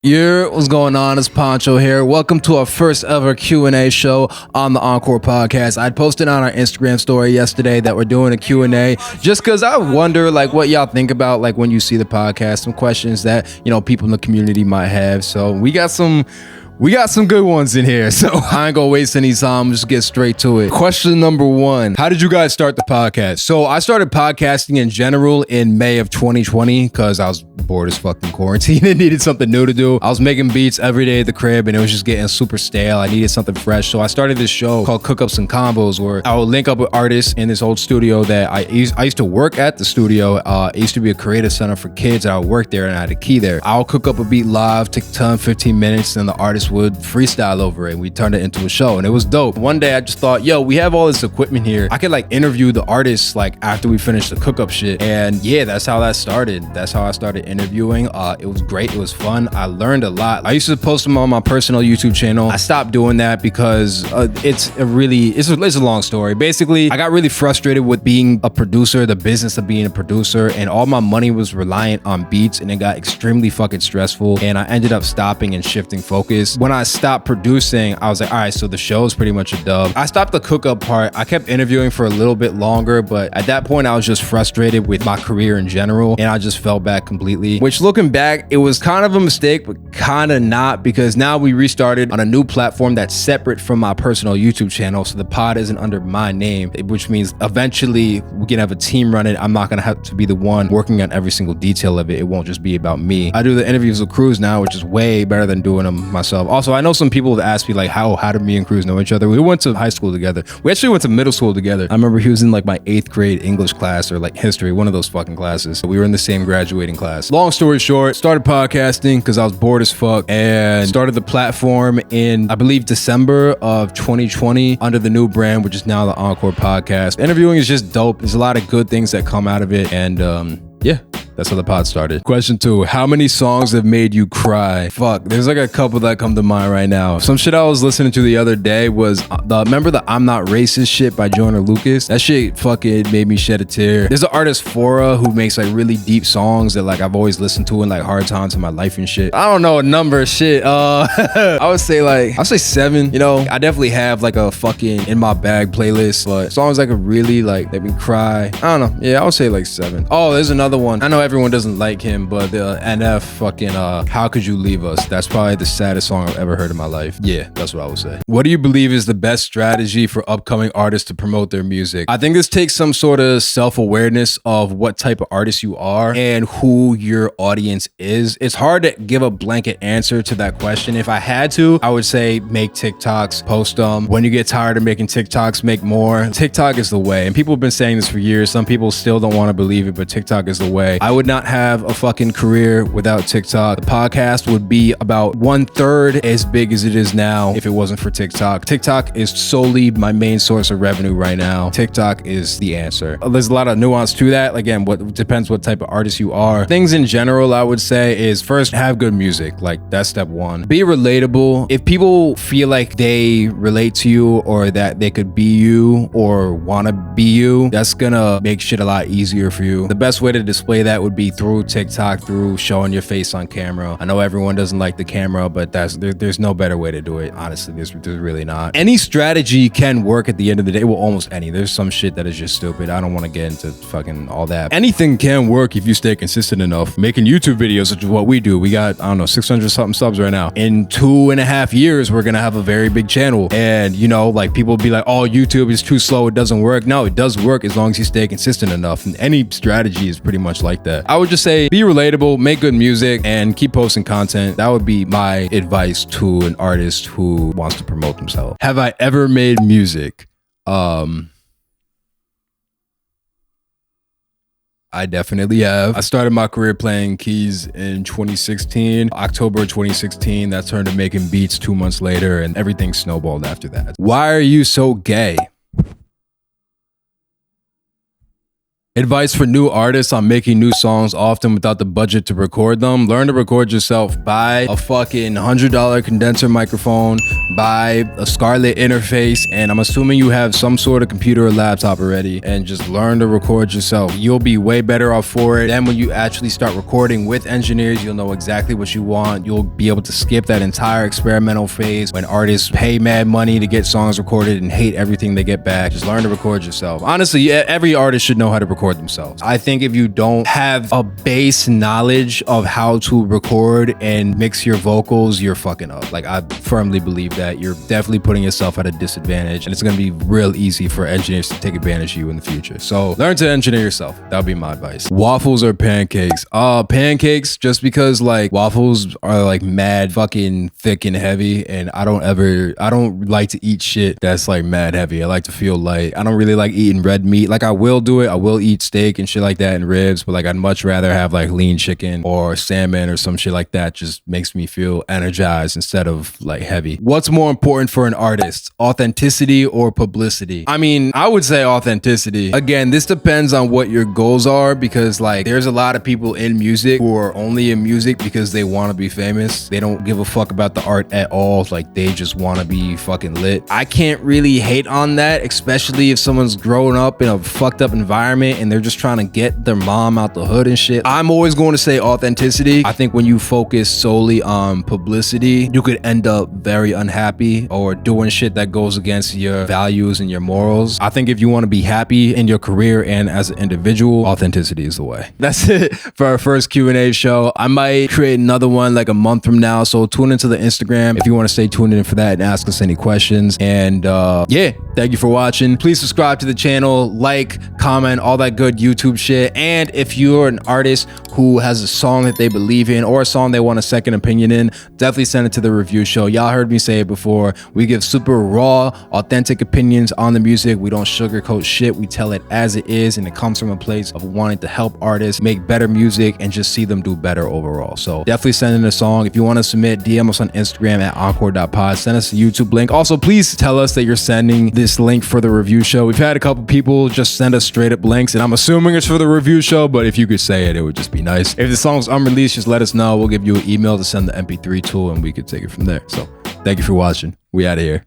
Yeah, what's going on? It's Poncho here. Welcome to our first ever Q&A show on the Encore Podcast. I posted on our Instagram story yesterday that we're doing a Q&A just because I wonder like what y'all think about like when you see the podcast, some questions that, people in the community might have. So we got some good ones in here, so I ain't gonna waste any time. Just get straight to it. Question number one: how did you guys start the podcast? So I started podcasting in general in May of 2020 because I was bored as fucking quarantine and needed something new to do. I was making beats every day at the crib and it was just getting super stale. I needed something fresh, so I started this show called Cookups and Combos where I would link up with artists in this old studio that I used to work at the studio. It used to be a creative center for kids. I would work there and I had a key there. I'll cook up a beat live, take 10-15 minutes, and the artist would freestyle over it and we turned it into a show and it was dope. One day I just thought, yo, we have all this equipment here. I could like interview the artists like after we finished the cook up shit. And yeah, that's how that started. That's how I started interviewing. It was great. It was fun. I learned a lot. I used to post them on my personal YouTube channel. I stopped doing that because it's a long story. Basically, I got really frustrated with being a producer, the business of being a producer, and all my money was reliant on beats and it got extremely fucking stressful and I ended up stopping and shifting focus. When I stopped producing, I was like, all right, so the show is pretty much a dub. I stopped the cook up part. I kept interviewing for a little bit longer, but at that point I was just frustrated with my career in general and I just fell back completely, which looking back, it was kind of a mistake, but kind of not, because now we restarted on a new platform that's separate from my personal YouTube channel. So the pod isn't under my name, which means eventually we can have a team run it. I'm not going to have to be the one working on every single detail of it. It won't just be about me. I do the interviews with Cruz now, which is way better than doing them myself. Also, I know some people have asked me like, how did me and Cruz know each other? We went to high school together. We actually went to middle school together. I remember he was in like my 8th grade English class or like history, one of those fucking classes. We were in the same graduating class. Long story short, started podcasting because I was bored as fuck and started the platform in, I believe, December of 2020 under the new brand, which is now the Encore Podcast. Interviewing is just dope. There's a lot of good things that come out of it. And yeah, that's how the pod started. Question 2, how many songs have made you cry? Fuck, there's like a couple that come to mind right now. Some shit I was listening to the other day was, remember the I'm Not Racist shit by Joyner Lucas? That shit fucking made me shed a tear. There's an artist, Fora, who makes like really deep songs that like I've always listened to in like hard times in my life and shit. I don't know a number of shit. I would say 7. I definitely have like a fucking in my bag playlist, but songs that could really like make me cry. I don't know. Yeah, I would say like 7. Oh, there's another one. I know everyone doesn't like him, but the NF fucking How Could You Leave Us? That's probably the saddest song I've ever heard in my life. Yeah, that's what I would say. What do you believe is the best strategy for upcoming artists to promote their music? I think this takes some sort of self-awareness of what type of artist you are and who your audience is. It's hard to give a blanket answer to that question. If I had to, I would say make TikToks, post them. When you get tired of making TikToks, make more. TikTok is the way. And people have been saying this for years. Some people still don't want to believe it, but TikTok is the way. I would not have a fucking career without TikTok. The podcast would be about 1/3 as big as it is now if it wasn't for TikTok. TikTok is solely my main source of revenue right now. TikTok is the answer. There's a lot of nuance to that. Again, what depends what type of artist you are. Things in general, I would say, is first, have good music. Like, that's step one. Be relatable. If people feel like they relate to you or that they could be you or want to be you, that's gonna make shit a lot easier for you. The best way to display that would be through TikTok, through showing your face on camera. I know everyone doesn't like the camera, but there's no better way to do it. Honestly, there's really not. Any strategy can work at the end of the day. Well, almost any. There's some shit that is just stupid. I don't want to get into fucking all that. Anything can work if you stay consistent enough. Making YouTube videos, which is what we do. We got, I don't know, 600 something subs right now. In 2.5 years, we're gonna have a very big channel. And like people be like, oh, YouTube is too slow, it doesn't work. No, it does work as long as you stay consistent enough. And any strategy is pretty much like that. I would just say be relatable, make good music, and keep posting content. That would be my advice to an artist who wants to promote themselves. Have I ever made music? I definitely have. I started my career playing keys in 2016, October 2016. That turned to making beats 2 months later, and everything snowballed after that. Why are you so gay? Advice for new artists on making new songs often without the budget to record them. Learn to record yourself. Buy a fucking $100 condenser microphone, buy a Scarlett interface, and I'm assuming you have some sort of computer or laptop already, and just learn to record yourself. You'll be way better off for it. Then when you actually start recording with engineers, you'll know exactly what you want. You'll be able to skip that entire experimental phase when artists pay mad money to get songs recorded and hate everything they get back. Just learn to record yourself. Honestly, every artist should know how to record themselves. I think if you don't have a base knowledge of how to record and mix your vocals, you're fucking up. Like, I firmly believe that you're definitely putting yourself at a disadvantage, and it's going to be real easy for engineers to take advantage of you in the future. So learn to engineer yourself. That would be my advice. Waffles or pancakes? Pancakes, just because like waffles are like mad fucking thick and heavy, and I don't like to eat shit that's like mad heavy. I like to feel light. I don't really like eating red meat. Like, I will do it. I will eat steak and shit like that and ribs, but like I'd much rather have like lean chicken or salmon or some shit like that. Just makes me feel energized instead of like heavy. What's more important for an artist, authenticity or publicity? I mean, I would say authenticity. Again, this depends on what your goals are, because like there's a lot of people in music who are only in music because they want to be famous. They don't give a fuck about the art at all. Like, they just want to be fucking lit. I can't really hate on that, especially if someone's growing up in a fucked up environment and they're just trying to get their mom out the hood and shit. I'm always going to say authenticity. I think when you focus solely on publicity, you could end up very unhappy or doing shit that goes against your values and your morals. I think if you want to be happy in your career and as an individual, authenticity is the way. That's it for our first Q&A show. I might create another one like a month from now, so tune into the Instagram if you want to stay tuned in for that and ask us any questions. And yeah, thank you for watching. Please subscribe to the channel, like, comment, all that good YouTube shit. And if you're an artist who has a song that they believe in or a song they want a second opinion in, definitely send it to the review show. Y'all heard me say it before. We give super raw, authentic opinions on the music. We don't sugarcoat shit. We tell it as it is, and it comes from a place of wanting to help artists make better music and just see them do better overall. So definitely send in a song. If you want to submit, DM us on Instagram at Encore.pod. Send us a YouTube link. Also, please tell us that you're sending this link for the review show. We've had a couple people just send us straight up links, and I'm assuming it's for the review show, but if you could say it, it would just be nice. If the song's unreleased, just let us know. We'll give you an email to send the MP3 tool, and we could take it from there. So thank you for watching. We out of here.